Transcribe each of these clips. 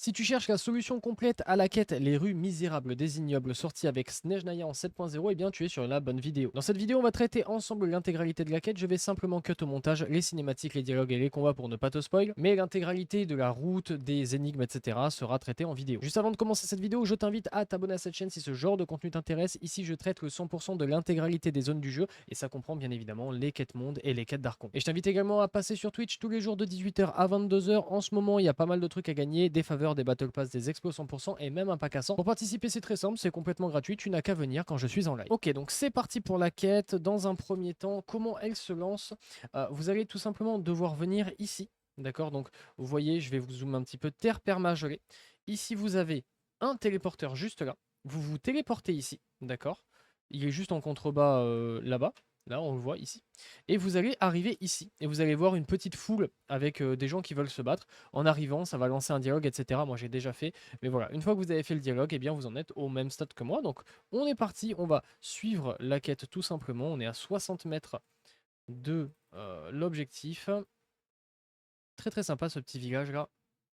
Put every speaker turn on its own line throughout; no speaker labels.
Si tu cherches la solution complète à la quête Les rues misérables des ignobles sortie avec Snezhnaya en 7.0, eh bien tu es sur la bonne vidéo. Dans cette vidéo, on va traiter ensemble l'intégralité de la quête. Je vais simplement cut au montage les cinématiques, les dialogues et les combats pour ne pas te spoil, mais l'intégralité de la route, des énigmes, etc. sera traitée en vidéo. Juste avant de commencer cette vidéo, je t'invite à t'abonner à cette chaîne si ce genre de contenu t'intéresse. Ici, je traite le 100% de l'intégralité des zones du jeu et ça comprend bien évidemment les quêtes monde et les quêtes d'Archon. Et je t'invite également à passer sur Twitch tous les jours de 18h à 22h. En ce moment, il y a pas mal de trucs à gagner, des faveurs, des battle pass, des explos 100% et même un pack à 100. Pour participer, c'est très simple, c'est complètement gratuit, tu n'as qu'à venir quand je suis en live. Ok, donc c'est parti pour la quête. Dans un premier temps, comment elle se lance? Vous allez tout simplement devoir venir ici. D'accord, donc vous voyez, je vais vous zoomer un petit peu, terre permagelée. Ici, vous avez un téléporteur juste là. Vous vous téléportez ici, d'accord? Il est juste en contrebas là-bas. Là, on le voit ici. Et vous allez arriver ici. Et vous allez voir une petite foule avec des gens qui veulent se battre. En arrivant, ça va lancer un dialogue, etc. Moi, j'ai déjà fait. Mais voilà, une fois que vous avez fait le dialogue, eh bien, vous en êtes au même stade que moi. Donc, on est parti. On va suivre la quête tout simplement. On est à 60 mètres de l'objectif. Très, très sympa ce petit village-là.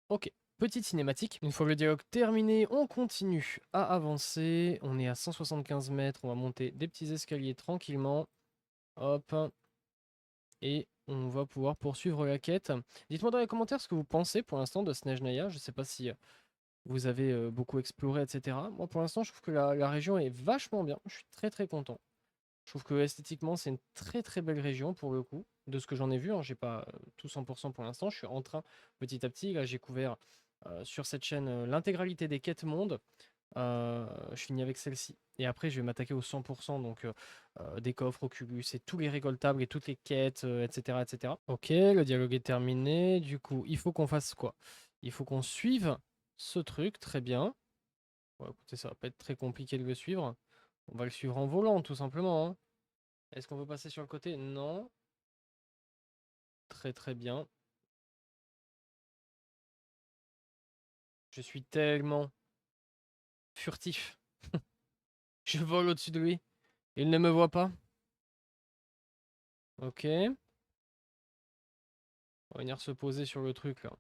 Ok. Petite cinématique. Une fois le dialogue terminé, on continue à avancer. On est à 175 mètres. On va monter des petits escaliers tranquillement. Hop. Et on va pouvoir poursuivre la quête. Dites-moi dans les commentaires ce que vous pensez pour l'instant de Snezhnaya. Je ne sais pas si vous avez beaucoup exploré, etc. Moi, pour l'instant, je trouve que la région est vachement bien. Je suis très très content. Je trouve que esthétiquement, c'est une très très belle région pour le coup. De ce que j'en ai vu, hein, j'ai pas tout 100% pour l'instant. Je suis en train, petit à petit, là, j'ai couvert sur cette chaîne l'intégralité des quêtes monde. Je finis avec celle-ci. Et après, je vais m'attaquer au 100%, donc des coffres, Oculus et tous les récoltables et toutes les quêtes, etc., etc. Ok, le dialogue est terminé. Du coup, il faut qu'on fasse quoi? Il faut qu'on suive ce truc, très bien. Bon, écoutez, ça va pas être très compliqué de le suivre. On va le suivre en volant, tout simplement, hein. Est-ce qu'on peut passer sur le côté? Non. Très très bien. Je suis tellement furtif. Je vole au-dessus de lui. Il ne me voit pas. Ok. On va venir se poser sur le truc là.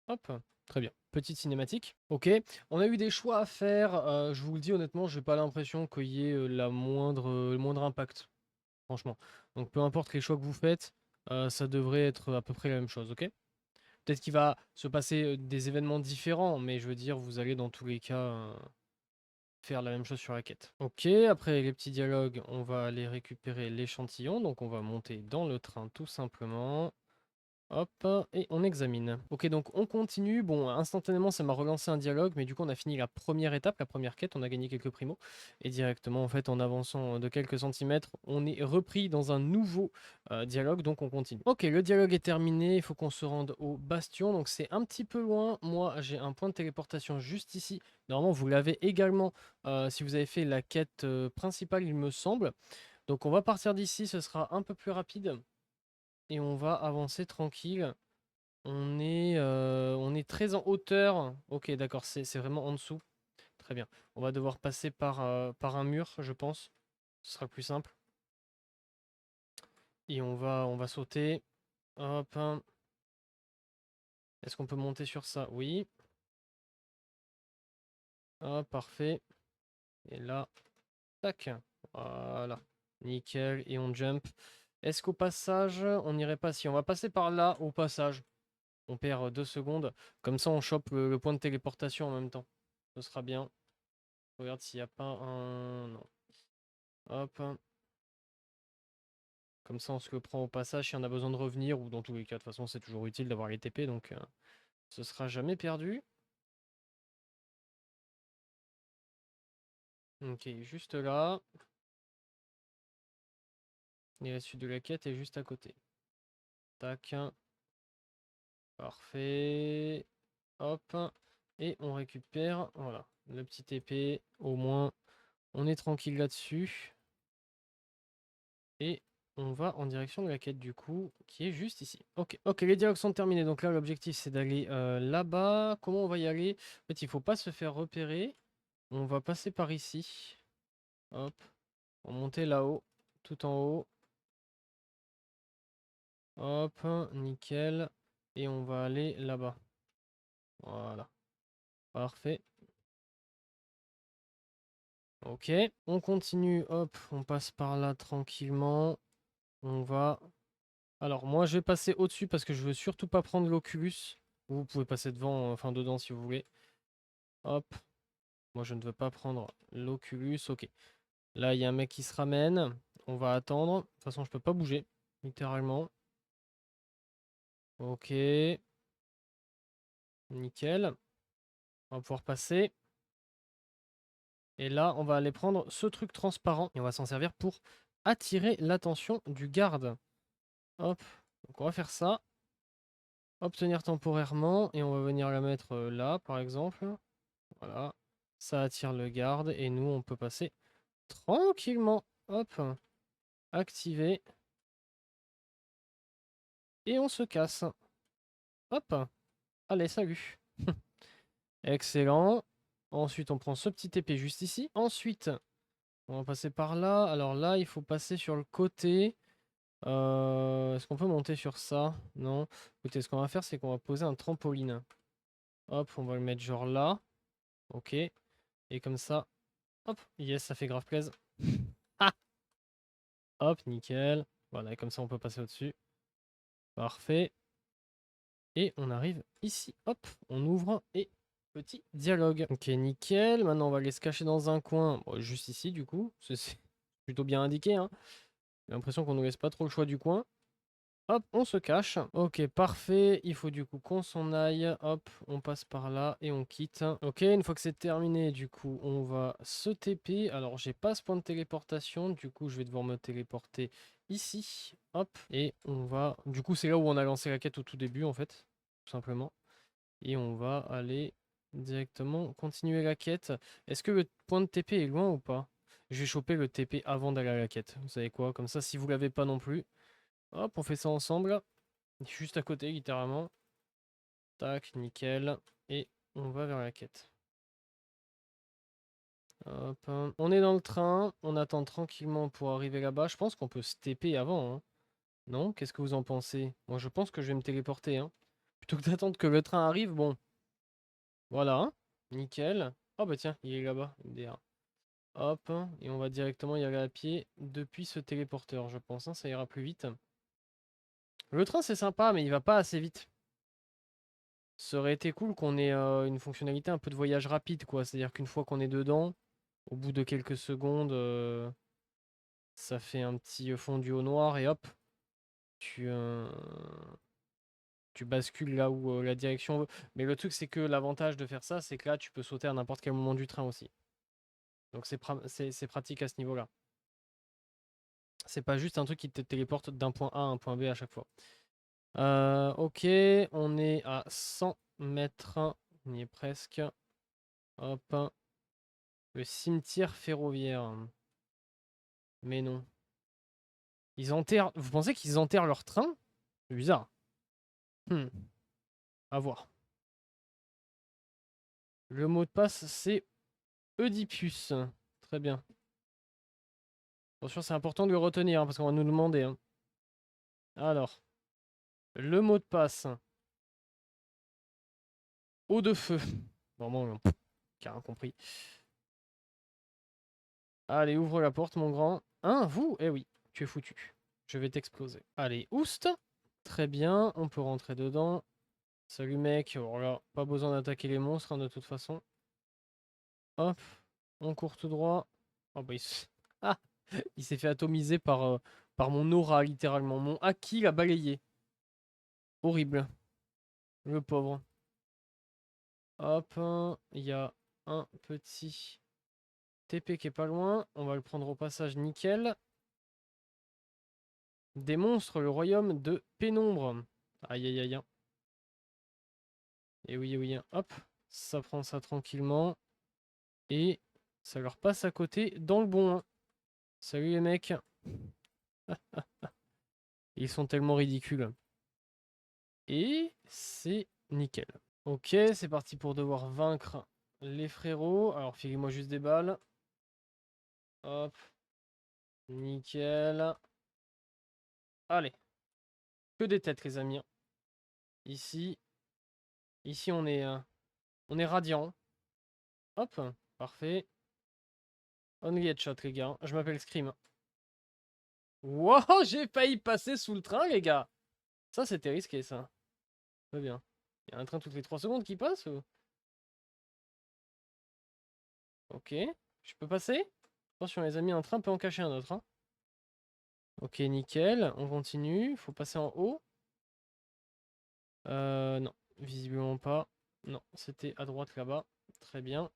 Hop. Très bien. Petite cinématique. Ok. On a eu des choix à faire. Je vous le dis honnêtement, j'ai pas l'impression qu'il y ait le moindre impact. Franchement. Donc peu importe les choix que vous faites, ça devrait être à peu près la même chose. Ok. Peut-être qu'il va se passer des événements différents, mais je veux dire, vous allez dans tous les cas faire la même chose sur la quête. Ok, après les petits dialogues, on va aller récupérer l'échantillon. Donc on va monter dans le train tout simplement. Hop, et on examine. Ok, donc on continue. Bon, instantanément, ça m'a relancé un dialogue, mais du coup, on a fini la première étape, la première quête. On a gagné quelques primos. Et directement, en fait, en avançant de quelques centimètres, on est repris dans un nouveau dialogue, donc on continue. Ok, le dialogue est terminé. Il faut qu'on se rende au bastion. Donc c'est un petit peu loin. Moi, j'ai un point de téléportation juste ici. Normalement, vous l'avez également si vous avez fait la quête principale, il me semble. Donc on va partir d'ici, ce sera un peu plus rapide et on va avancer tranquille. On est très en hauteur. Ok, d'accord, c'est vraiment en dessous. Très bien. On va devoir passer par un mur, je pense. Ce sera plus simple. Et on va sauter. Hop. Est-ce qu'on peut monter sur ça? Oui. Hop, parfait. Et là, tac. Voilà. Nickel. Et on jump. Est-ce qu'au passage, on n'irait pas si on va passer par là au passage? On perd 2 secondes. Comme ça, on chope le point de téléportation en même temps. Ce sera bien. Regarde s'il n'y a pas un... Non. Hop. Comme ça, on se le prend au passage si on a besoin de revenir. Ou dans tous les cas, de toute façon, c'est toujours utile d'avoir les TP. Donc, ce sera jamais perdu. Ok, juste là. Et la suite de la quête est juste à côté. Tac. Parfait. Hop. Et on récupère, voilà, le petit épée. Au moins, on est tranquille là-dessus. Et on va en direction de la quête du coup, qui est juste ici. Ok, ok, les dialogues sont terminés. Donc là, l'objectif, c'est d'aller là-bas. Comment on va y aller? En fait, il faut pas se faire repérer. On va passer par ici. Hop. On va monter là-haut. Tout en haut. Hop, nickel. Et on va aller là-bas. Parfait. Ok. On continue. Hop, on passe par là tranquillement. On va... Alors, moi, je vais passer au-dessus parce que je veux surtout pas prendre l'Oculus. Vous pouvez passer devant, enfin dedans si vous voulez. Hop. Moi, je ne veux pas prendre l'Oculus. Ok. Là, il y a un mec qui se ramène. On va attendre. De toute façon, je peux pas bouger. Littéralement. Ok. Nickel. On va pouvoir passer. Et là, on va aller prendre ce truc transparent. Et on va s'en servir pour attirer l'attention du garde. Hop. Donc, on va faire ça. Obtenir temporairement. Et on va venir la mettre là, par exemple. Voilà. Ça attire le garde. Et nous, on peut passer tranquillement. Hop. Activer. Et on se casse. Hop. Allez, salut. Excellent. Ensuite, on prend ce petit épée juste ici. Ensuite, on va passer par là. Alors là, il faut passer sur le côté. Est-ce qu'on peut monter sur ça? Non. Écoutez, ce qu'on va faire, c'est qu'on va poser un trampoline. Hop, on va le mettre genre là. Ok. Et comme ça. Hop. Yes, ça fait grave plaisir. Ah! Hop, nickel. Voilà, et comme ça, on peut passer au-dessus. Parfait. Et on arrive ici. Hop, on ouvre et petit dialogue. Ok, nickel. Maintenant, on va aller se cacher dans un coin. Bon, juste ici, du coup. C'est plutôt bien indiqué, hein. J'ai l'impression qu'on ne nous laisse pas trop le choix du coin. Hop, on se cache. Ok, parfait. Il faut du coup qu'on s'en aille. Hop, on passe par là et on quitte. Ok, une fois que c'est terminé, du coup, on va se TP. Alors, j'ai pas ce point de téléportation. Du coup, je vais devoir me téléporter ici. Hop, et on va... Du coup, c'est là où on a lancé la quête au tout début, en fait. Tout simplement. Et on va aller directement continuer la quête. Est-ce que le point de TP est loin ou pas? Je vais choper le TP avant d'aller à la quête. Vous savez quoi? Comme ça, si vous l'avez pas non plus. Hop, on fait ça ensemble. Juste à côté, littéralement. Tac, nickel. Et on va vers la quête. Hop. On est dans le train. On attend tranquillement pour arriver là-bas. Je pense qu'on peut se TP avant, hein. Non? Qu'est-ce que vous en pensez? Moi, je pense que je vais me téléporter, hein. Plutôt que d'attendre que le train arrive, bon. Voilà, hein. Nickel. Oh bah tiens, il est là-bas, MDR. Hop, et on va directement y aller à pied depuis ce téléporteur, je pense, hein, ça ira plus vite. Le train, c'est sympa, mais il va pas assez vite. Ça aurait été cool qu'on ait une fonctionnalité un peu de voyage rapide, quoi. C'est-à-dire qu'une fois qu'on est dedans, au bout de quelques secondes, ça fait un petit fondu au noir et hop, tu, euh, tu bascules là où la direction veut. Mais le truc, c'est que l'avantage de faire ça, c'est que là, tu peux sauter à n'importe quel moment du train aussi. Donc c'est pratique à ce niveau-là. C'est pas juste un truc qui te téléporte d'un point A à un point B à chaque fois. Ok, on est à 100 mètres. On y est presque. Hop. Le cimetière ferroviaire. Mais non. Ils enterrent... Vous pensez qu'ils enterrent leur train? C'est bizarre. À voir. Le mot de passe, c'est Oedipus. Très bien. Attention, c'est important de le retenir, hein, parce qu'on va nous demander, hein. Alors, le mot de passe. Eau de feu. Vraiment, qui a rien compris. Allez, ouvre la porte, mon grand. Hein, vous? Eh oui, tu es foutu. Je vais t'exploser. Allez, oust. Très bien, on peut rentrer dedans. Salut mec. Alors là, pas besoin d'attaquer les monstres, hein, de toute façon. Hop, on court tout droit. Oh bah ah, il s'est fait atomiser par mon aura, littéralement. Mon haki l'a balayé. Horrible. Le pauvre. Hop, il y a un petit TP qui est pas loin. On va le prendre au passage nickel. Des monstres, le royaume de pénombre. Aïe aïe aïe. Et oui, oui. Hop, ça prend ça tranquillement. Et ça leur passe à côté dans le bon. Salut les mecs. Ils sont tellement ridicules. Et c'est nickel. Ok, c'est parti pour devoir vaincre les frérots. Alors, filez-moi juste des balles. Hop. Nickel. Allez. Que des têtes, les amis. Ici. Ici, on est radiant. Hop, parfait. Only headshot, les gars. Je m'appelle Scream. Wow, j'ai failli passer sous le train, les gars. Ça, c'était risqué, ça. Très bien. Il y a un train toutes les 3 secondes qui passe ou... Ok. Je peux passer? Attention, les amis, un train peut en cacher un autre. Hein. Ok, nickel. On continue. Faut passer en haut. Non. Visiblement pas. Non, c'était à droite là-bas. Très bien.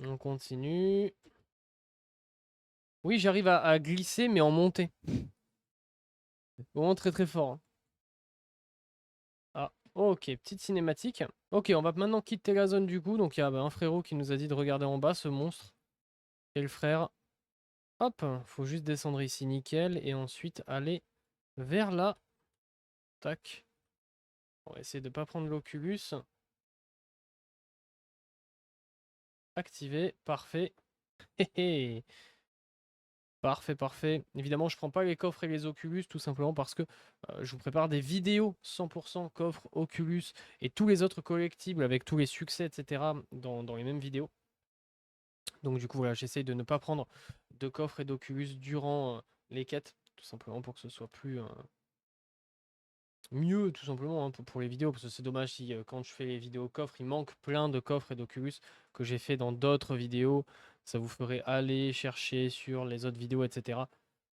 On continue. Oui, j'arrive à glisser, mais en montée. Vraiment très très fort. Hein. Ah, ok, petite cinématique. Ok, on va maintenant quitter la zone du coup. Donc il y a un frérot qui nous a dit de regarder en bas, ce monstre. Quel frère. Hop, faut juste descendre ici, nickel. Et ensuite aller vers là. Tac. On va essayer de ne pas prendre l'Oculus. Activé, parfait. Parfait, parfait. Évidemment, je prends pas les coffres et les Oculus tout simplement parce que je vous prépare des vidéos 100% coffres, Oculus et tous les autres collectibles avec tous les succès, etc. dans les mêmes vidéos. Donc du coup, voilà, j'essaye de ne pas prendre de coffres et d'Oculus durant les quêtes, tout simplement pour que ce soit plus mieux, tout simplement, hein, pour les vidéos. Parce que c'est dommage si quand je fais les vidéos coffres, il manque plein de coffres et d'Oculus que j'ai fait dans d'autres vidéos. Ça vous ferait aller chercher sur les autres vidéos, etc.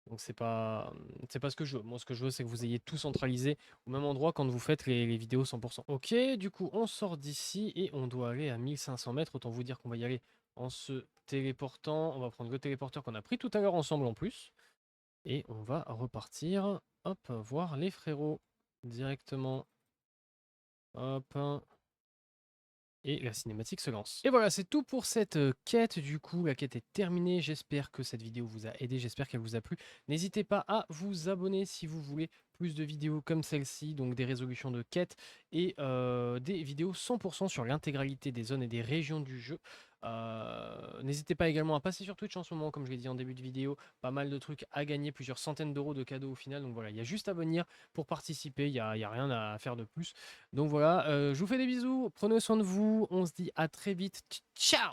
Donc c'est pas ce que je veux. Moi, ce que je veux, c'est que vous ayez tout centralisé au même endroit quand vous faites les vidéos 100%. Ok, du coup, on sort d'ici et on doit aller à 1500 mètres. Autant vous dire qu'on va y aller en se téléportant. On va prendre le téléporteur qu'on a pris tout à l'heure ensemble en plus. Et on va repartir, hop, voir les frérots directement. Hop. Et la cinématique se lance. Et voilà, c'est tout pour cette quête. Du coup, la quête est terminée. J'espère que cette vidéo vous a aidé. J'espère qu'elle vous a plu. N'hésitez pas à vous abonner si vous voulez plus de vidéos comme celle-ci, donc des résolutions de quêtes et des vidéos 100% sur l'intégralité des zones et des régions du jeu. N'hésitez pas également à passer sur Twitch en ce moment, comme je l'ai dit en début de vidéo. Pas mal de trucs à gagner, plusieurs centaines d'euros de cadeaux au final. Donc voilà, il y a juste à venir pour participer. Il y a rien à faire de plus. Donc voilà, je vous fais des bisous, prenez soin de vous, on se dit à très vite, ciao!